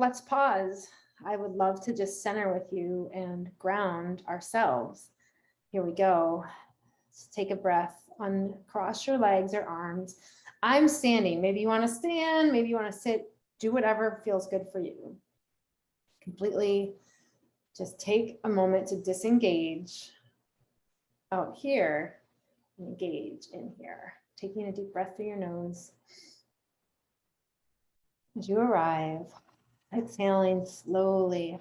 let's pause. I would love to just center with you and ground ourselves. Here we go. Let's take a breath. Uncross your legs or arms. I'm standing. Maybe you want to stand, maybe you want to sit, do whatever feels good for you. Completely just take a moment to disengage out here, engage in here. Taking a deep breath through your nose. As you arrive, exhaling slowly.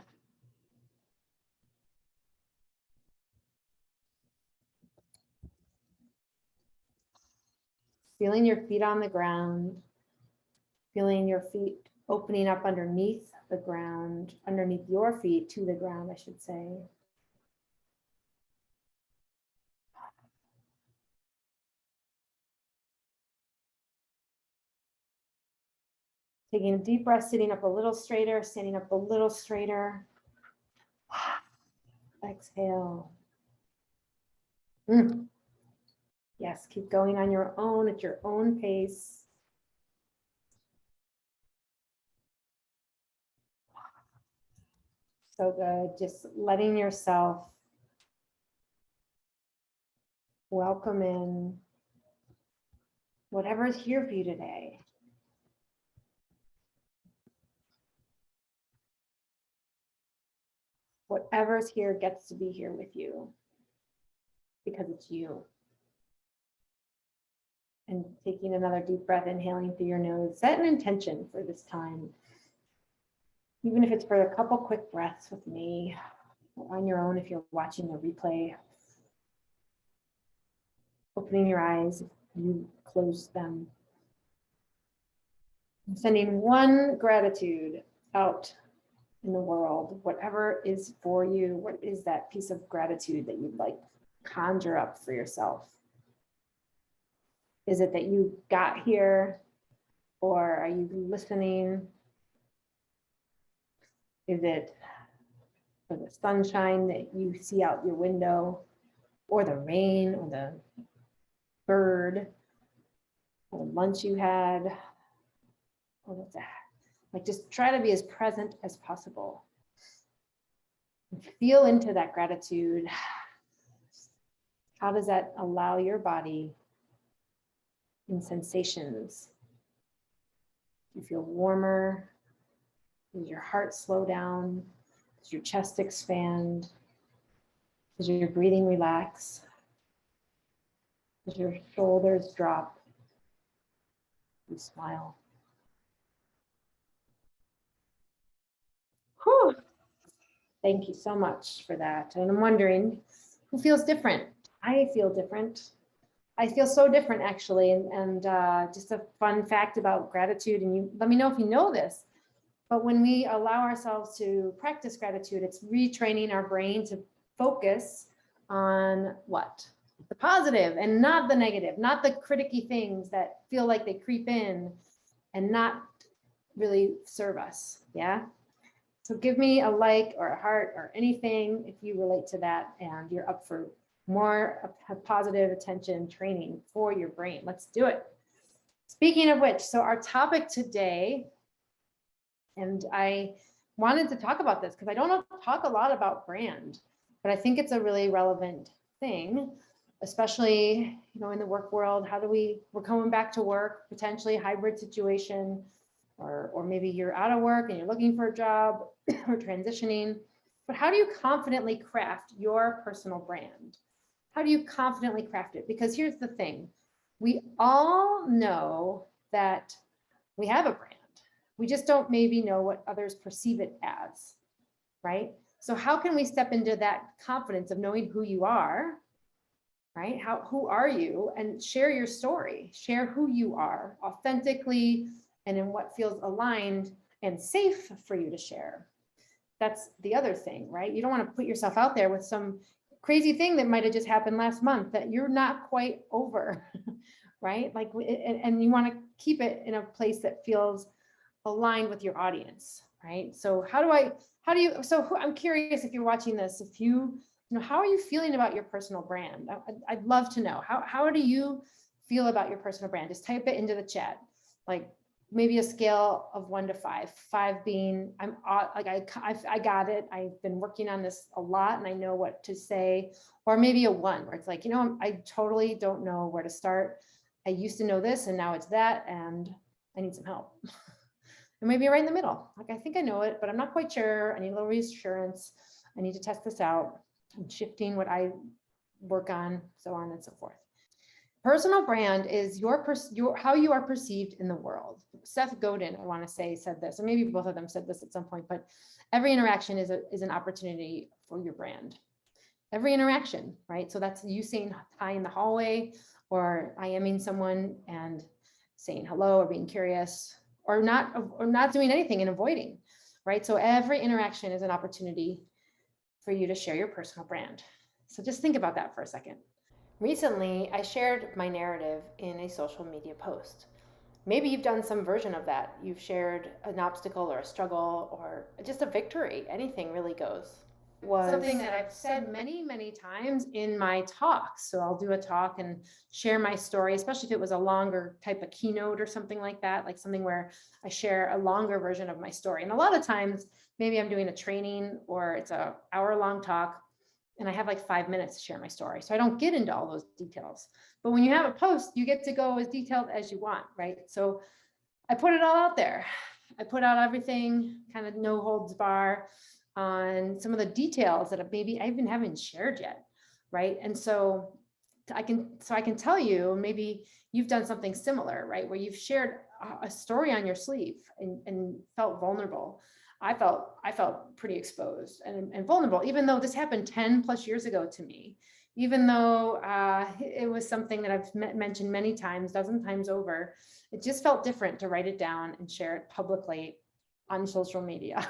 Feeling your feet on the ground, feeling your feet opening up underneath the ground, underneath your feet to the ground, I should say. Taking a deep breath, sitting up a little straighter, standing up a little straighter. Exhale. Yes, keep going on your own at your own pace. So good. Just letting yourself welcome in whatever is here for you today. Whatever's here gets to be here with you because it's you. And taking another deep breath, inhaling through your nose, set an intention for this time. Even if it's for a couple quick breaths with me, or on your own if you're watching the replay. Opening your eyes, you close them. Sending one gratitude out in the world, whatever is for you. What is that piece of gratitude that you'd like to conjure up for yourself? Is it that you got here, or are you listening? Is it for the sunshine that you see out your window, or the rain, or the bird, or the lunch you had, or what's that? Like, just try to be as present as possible. And feel into that gratitude. How does that allow your body in sensations? Do you feel warmer? Does your heart slow down? Does your chest expand? Does your breathing relax? Does your shoulders drop? You smile. Whew. Thank you so much for that. And I'm wondering, who feels different? I feel different. I feel so different, actually. And just a fun fact about gratitude, and you let me know if you know this, but when we allow ourselves to practice gratitude, it's retraining our brain to focus on what? The positive and not the negative, not the criticky things that feel like they creep in and not really serve us. Yeah. So give me a like or a heart or anything if you relate to that and you're up for more positive attention training for your brain. Let's do it. Speaking of which, so our topic today, and I wanted to talk about this because I don't talk a lot about brand, but I think it's a really relevant thing, especially, in the work world. We're coming back to work, potentially hybrid situation, or maybe you're out of work and you're looking for a job or transitioning, but how do you confidently craft your personal brand? How do you confidently craft it? Because here's the thing, we all know that we have a brand. We just don't maybe know what others perceive it as, right? So how can we step into that confidence of knowing who you are, right? Who are you? And share your story, share who you are authentically and in what feels aligned and safe for you to share. That's the other thing, right? You don't want to put yourself out there with some crazy thing that might have just happened last month that you're not quite over, right? Like, and you want to keep it in a place that feels aligned with your audience, right? So I'm curious if you're watching this, if how are you feeling about your personal brand? I'd love to know, how do you feel about your personal brand? Just type it into the chat. Like, maybe a scale of 1 to 5, 5 being like I got it. I've been working on this a lot and I know what to say, or maybe a 1 where it's like, I totally don't know where to start. I used to know this and now it's that, and I need some help. And maybe right in the middle, like I think I know it, but I'm not quite sure. I need a little reassurance. I need to test this out. I'm shifting what I work on, so on and so forth. Personal brand is your how you are perceived in the world. Seth Godin, I want to say, said this, or maybe both of them said this at some point, but every interaction is an opportunity for your brand. Every interaction, right? So that's you saying hi in the hallway, or IMing someone and saying hello, or being curious, or not doing anything and avoiding, right? So every interaction is an opportunity for you to share your personal brand. So just think about that for a second. Recently, I shared my narrative in a social media post. Maybe you've done some version of that. You've shared an obstacle or a struggle or just a victory. Anything really goes. Was something that I've said many, many times in my talks. So I'll do a talk and share my story, especially if it was a longer type of keynote or something like that, like something where I share a longer version of my story. And a lot of times, maybe I'm doing a training or it's an hour-long talk, and I have like 5 minutes to share my story. So I don't get into all those details. But when you have a post, you get to go as detailed as you want, right? So I put it all out there. I put out everything, kind of no holds bar on some of the details that maybe I even haven't shared yet, right? And so I can tell you, maybe you've done something similar, right? Where you've shared a story on your sleeve and felt vulnerable. I felt pretty exposed and vulnerable, even though this happened 10 plus years ago to me, even though it was something that I've mentioned many times, dozen times over. It just felt different to write it down and share it publicly on social media,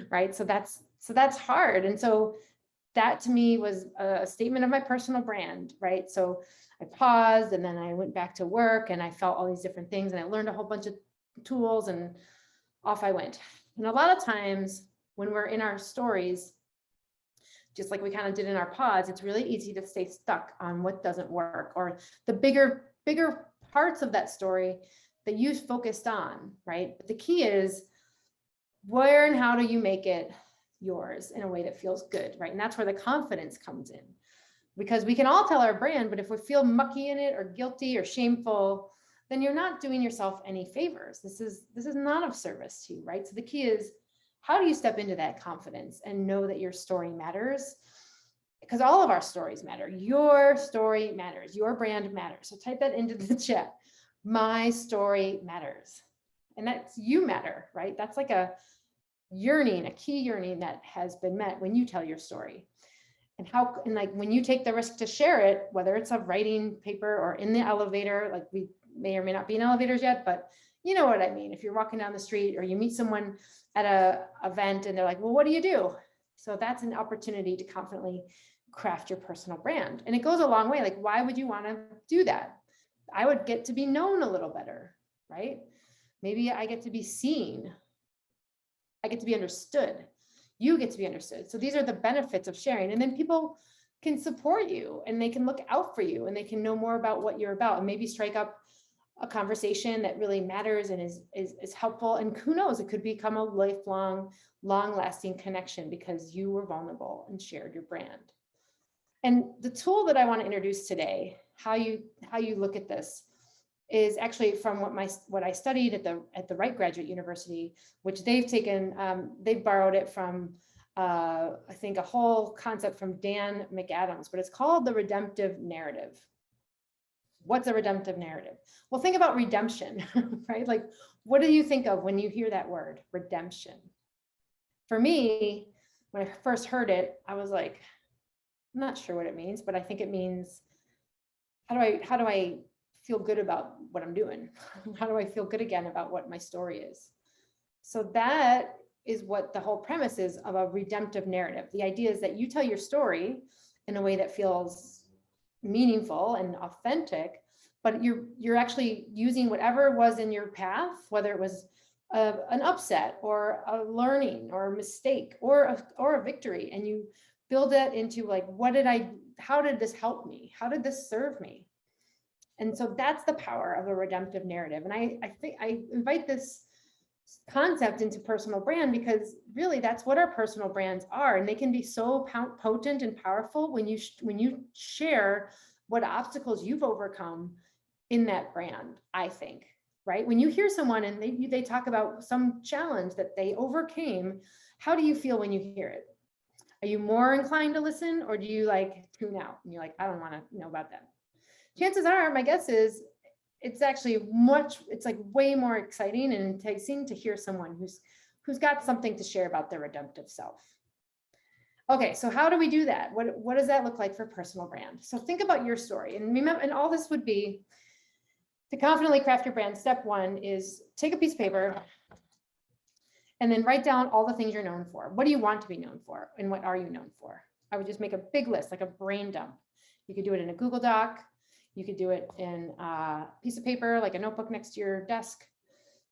right? So that's hard. And so that to me was a statement of my personal brand, right? So I paused and then I went back to work and I felt all these different things and I learned a whole bunch of tools and off I went. And a lot of times when we're in our stories, just like we kind of did in our pods, it's really easy to stay stuck on what doesn't work or the bigger parts of that story that you focused on, right? But the key is where and how do you make it yours in a way that feels good, right? And that's where the confidence comes in, because we can all tell our brand, but if we feel mucky in it or guilty or shameful, then you're not doing yourself any favors. This is not of service to you, right? So the key is, how do you step into that confidence and know that your story matters? Because all of our stories matter. Your story matters. Your brand matters. So type that into the chat. My story matters. And that's you matter, right? That's like a yearning, a key yearning that has been met when you tell your story. And like when you take the risk to share it, whether it's a writing paper or in the elevator, like we may or may not be in elevators yet, but you know what I mean. If you're walking down the street or you meet someone at a event and they're like, well, what do you do? So that's an opportunity to confidently craft your personal brand. And it goes a long way. Like, why would you want to do that? I would get to be known a little better, right? Maybe I get to be seen. I get to be understood. You get to be understood. So these are the benefits of sharing. And then people can support you and they can look out for you and they can know more about what you're about and maybe strike up a conversation that really matters and is helpful. And who knows, it could become a lifelong, long-lasting connection because you were vulnerable and shared your brand. And the tool that I want to introduce today, how you look at this, is actually from what I studied at the Wright Graduate University, which they've taken, they've borrowed it from I think a whole concept from Dan McAdams, but it's called the redemptive narrative. What's a redemptive narrative? Well, think about redemption, right? Like, what do you think of when you hear that word, redemption? For me, when I first heard it, I was like, I'm not sure what it means, but I think it means, how do I feel good about what I'm doing? How do I feel good again about what my story is? So that is what the whole premise is of a redemptive narrative. The idea is that you tell your story in a way that feels meaningful and authentic, but you're actually using whatever was in your path, whether it was an upset or a learning or a mistake or a victory, and you build it into like, how did this help me? How did this serve me? And so that's the power of a redemptive narrative. And I think I invite this concept into personal brand because really that's what our personal brands are. And they can be so potent and powerful when you share what obstacles you've overcome in that brand, I think, right? When you hear someone and they talk about some challenge that they overcame, how do you feel when you hear it? Are you more inclined to listen, or do you like tune out and you're like, I don't want to know about that? Chances are, my guess is it's actually it's like way more exciting and enticing to hear someone who's got something to share about their redemptive self. Okay, so how do we do that? What does that look like for personal brand? So think about your story, and remember, and all this would be to confidently craft your brand. Step one is take a piece of paper and then write down all the things you're known for. What do you want to be known for, and what are you known for? I would just make a big list, like a brain dump. You could do it in a Google Doc. You could do it in a piece of paper, like a notebook next to your desk.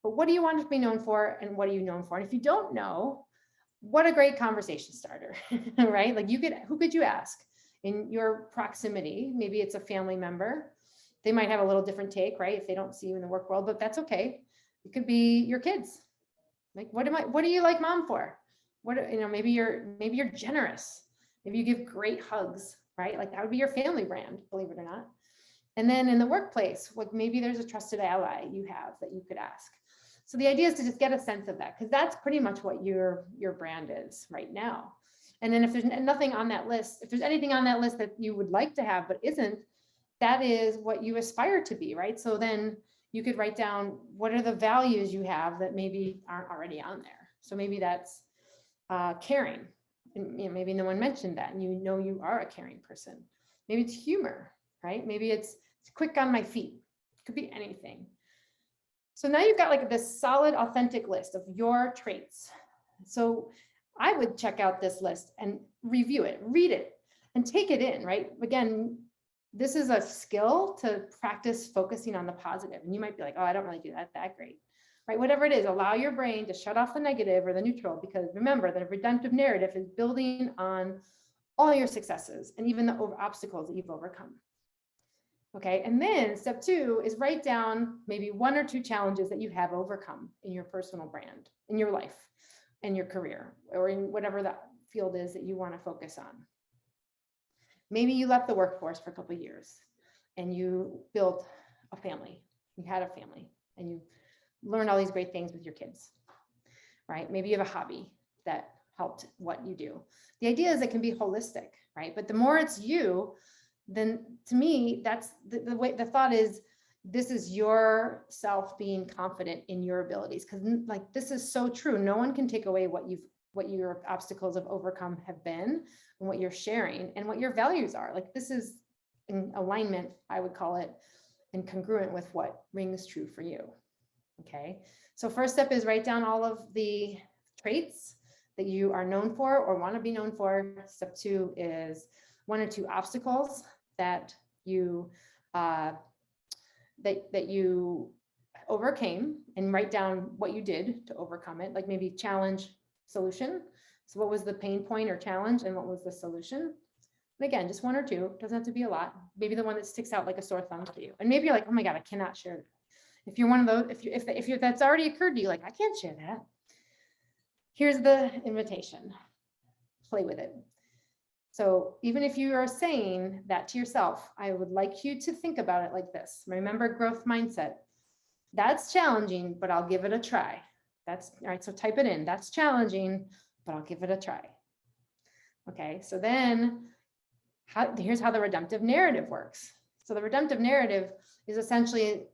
But what do you want to be known for, and what are you known for? And if you don't know, what a great conversation starter, right? Like who could you ask in your proximity? Maybe it's a family member. They might have a little different take, right? If they don't see you in the work world, but that's okay. It could be your kids. Like, what do you like mom for? Maybe you're generous. Maybe you give great hugs, right? Like that would be your family brand, believe it or not. And then in the workplace, like maybe there's a trusted ally you have that you could ask. So the idea is to just get a sense of that, because that's pretty much what your brand is right now. And then if there's nothing on that list, if there's anything on that list that you would like to have but isn't, that is what you aspire to be, right? So then you could write down what are the values you have that maybe aren't already on there. So maybe that's caring. And, maybe no one mentioned that, and you are a caring person. Maybe it's humor, right? Maybe it's quick on my feet. It could be anything. So now you've got like this solid, authentic list of your traits. So I would check out this list and review it, read it, and take it in, right? Again, this is a skill to practice focusing on the positive. And you might be like, oh, I don't really do that great, right? Whatever it is, allow your brain to shut off the negative or the neutral, because remember that a redemptive narrative is building on all your successes and even the obstacles that you've overcome. Okay, and then step two is write down maybe one or two challenges that you have overcome in your personal brand, in your life, in your career, or in whatever that field is that you want to focus on. Maybe you left the workforce for a couple of years and you built a family, you had a family, and you learned all these great things with your kids, right? Maybe you have a hobby that helped what you do. The idea is it can be holistic, right? But the more it's you, then to me, that's the way. The thought is, this is your self being confident in your abilities, because like this is so true. No one can take away what your obstacles of overcome have been, and what you're sharing, and what your values are. Like this is in alignment, I would call it, and congruent with what rings true for you. Okay, so first step is write down all of the traits that you are known for or want to be known for. Step two is one or two obstacles that you that you overcame, and write down what you did to overcome it, like maybe challenge, solution. So what was the pain point or challenge, and what was the solution? And again, just one or two, doesn't have to be a lot. Maybe the one that sticks out like a sore thumb to you. And maybe you're like, oh my God, I cannot share that. If you're one of those, if that's already occurred to you, like, I can't share that. Here's the invitation. Play with it. So even if you are saying that to yourself, I would like you to think about it like this. Remember growth mindset. That's challenging, but I'll give it a try. That's all right. So type it in. That's challenging, but I'll give it a try. Okay. So then here's how the redemptive narrative works. So the redemptive narrative is essentially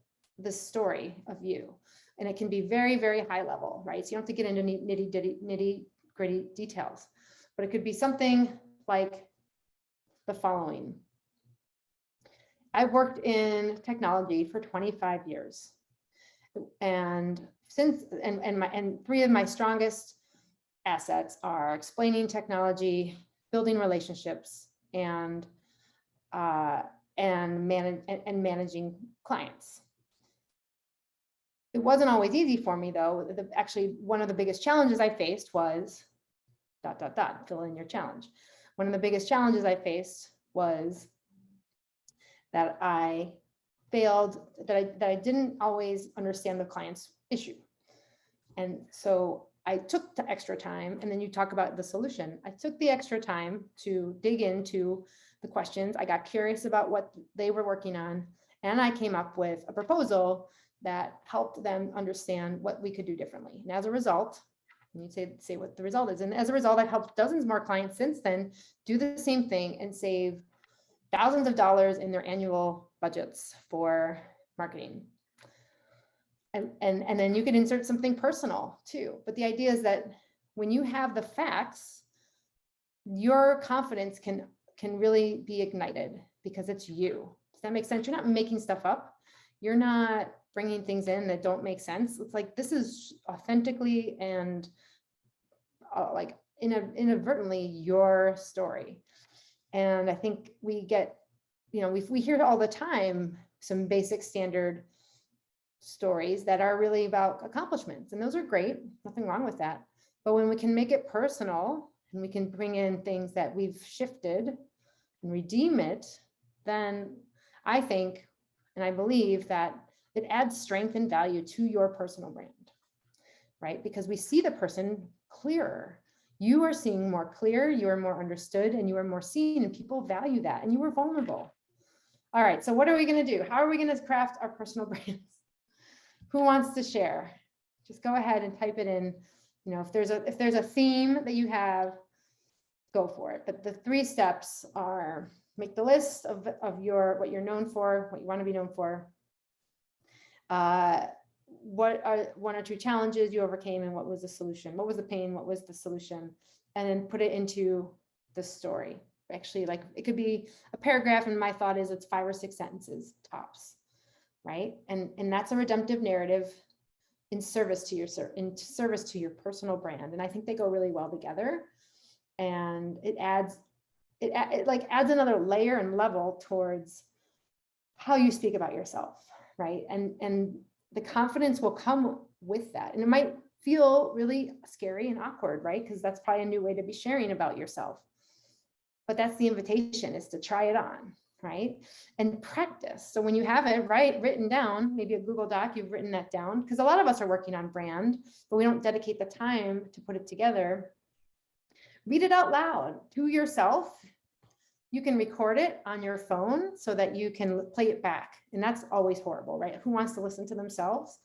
the story of you. And it can be very, very high level, right? So you don't have to get into nitty gritty details, but it could be something like the following. I worked in technology for 25 years. And three of my strongest assets are explaining technology, building relationships, and managing clients. It wasn't always easy for me, though. Actually, one of the biggest challenges I faced was ... fill in your challenge. One of the biggest challenges I faced was that I failed, that I didn't always understand the client's issue. And so I took the extra time, and then you talk about the solution. I took the extra time to dig into the questions. I got curious about what they were working on, and I came up with a proposal that helped them understand what we could do differently. And as a result, and you say what the result is. And as a result, I've helped dozens more clients since then do the same thing and save thousands of dollars in their annual budgets for marketing. And then you can insert something personal too. But the idea is that when you have the facts, your confidence can really be ignited because it's you. Does that make sense? You're not making stuff up. You're not bringing things in that don't make sense. It's like, this is authentically and like inadvertently your story. And I think we get, we hear all the time some basic standard stories that are really about accomplishments, and those are great, nothing wrong with that. But when we can make it personal and we can bring in things that we've shifted and redeem it, then I think, and I believe that it adds strength and value to your personal brand, right? Because we see the person clearer. You are seeing more clear, you are more understood, and you are more seen, and people value that, and you were vulnerable. All right, so what are we going to do? How are we going to craft our personal brands? Who wants to share? Just go ahead and type it in. If there's a theme that you have, go for it. But the 3 steps are: make the list of what you're known for, what you want to be known for. What are 1 or 2 challenges you overcame, and what was the solution? What was the pain? What was the solution? And then put it into the story. Actually, like, it could be a paragraph, and my thought is it's 5 or 6 sentences tops, right? And that's a redemptive narrative in service to your personal brand. And I think they go really well together. And it adds another layer and level towards how you speak about yourself, right? And the confidence will come with that. And it might feel really scary and awkward, right? Because that's probably a new way to be sharing about yourself. But that's the invitation, is to try it on, right? And practice. So when you have it written down, maybe a Google Doc, you've written that down, because a lot of us are working on brand, but we don't dedicate the time to put it together. Read it out loud to yourself. You can record it on your phone so that you can play it back. And that's always horrible, right? Who wants to listen to themselves?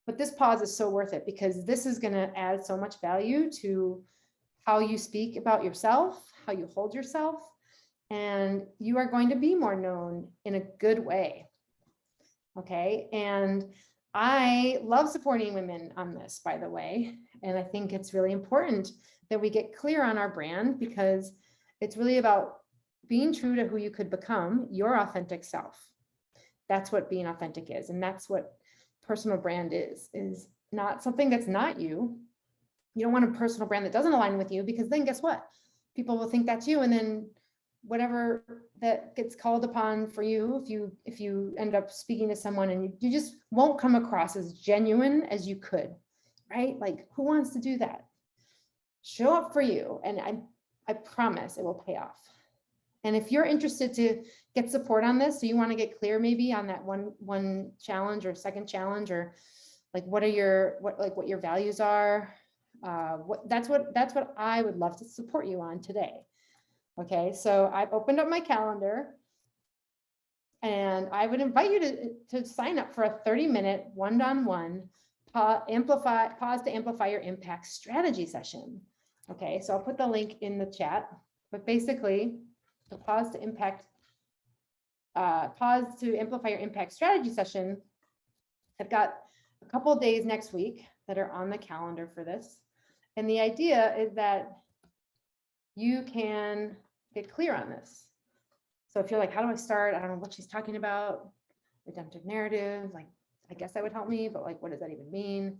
But this pause is so worth it, because this is going to add so much value to how you speak about yourself, how you hold yourself, and you are going to be more known in a good way. Okay. And I love supporting women on this, by the way. And I think it's really important that we get clear on our brand, because it's really about being true to who you could become, your authentic self. That's what being authentic is. And that's what personal brand is not something that's not you. You don't want a personal brand that doesn't align with you, because then guess what? People will think that's you. And then whatever that gets called upon for you, if you end up speaking to someone, and you just won't come across as genuine as you could, right? Like, who wants to do that? Show up for you. And I promise it will pay off. And if you're interested to get support on this, so you want to get clear maybe on that one challenge or second challenge, or like what your values are, that's what I would love to support you on today. Okay, so I've opened up my calendar, and I would invite you to sign up for a 30-minute one-on-one pause to amplify your impact strategy session. Okay, so I'll put the link in the chat, but basically the pause to amplify your impact strategy session, I've got a couple of days next week that are on the calendar for this. And the idea is that you can get clear on this. So if you're like, how do I start? I don't know what she's talking about. Redemptive narrative, like, I guess that would help me, but like, what does that even mean?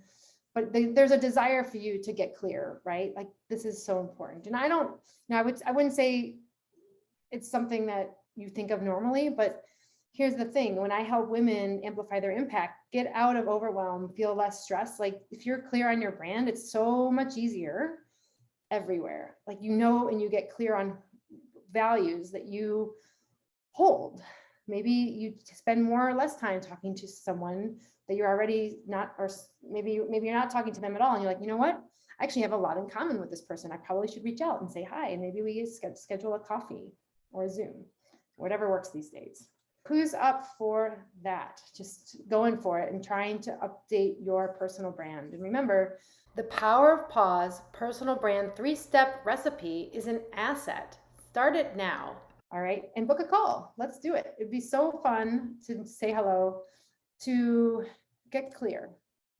But there's a desire for you to get clear, right? Like, this is so important. And I wouldn't say it's something that you think of normally, but here's the thing. When I help women amplify their impact, get out of overwhelm, feel less stress, like, if you're clear on your brand, it's so much easier everywhere. Like, and you get clear on values that you hold, Maybe you spend more or less time talking to someone that you're already not, or maybe you're not talking to them at all. And you're like, you know what? I actually have a lot in common with this person. I probably should reach out and say hi. And maybe we schedule a coffee or a Zoom, whatever works these days. Who's up for that? Just going for it and trying to update your personal brand. And remember, the Power of Pause personal brand 3-step recipe is an asset. Start it now. All right. And book a call. Let's do it. It'd be so fun to say hello, to get clear,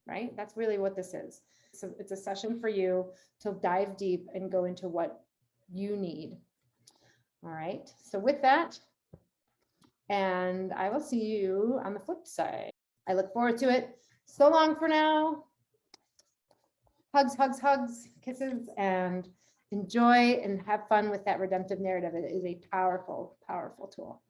right? That's really what this is. So it's a session for you to dive deep and go into what you need. All right. So with that, and I will see you on the flip side. I look forward to it. So long for now. Hugs, hugs, hugs, kisses, and enjoy and have fun with that redemptive narrative. It is a powerful, powerful tool.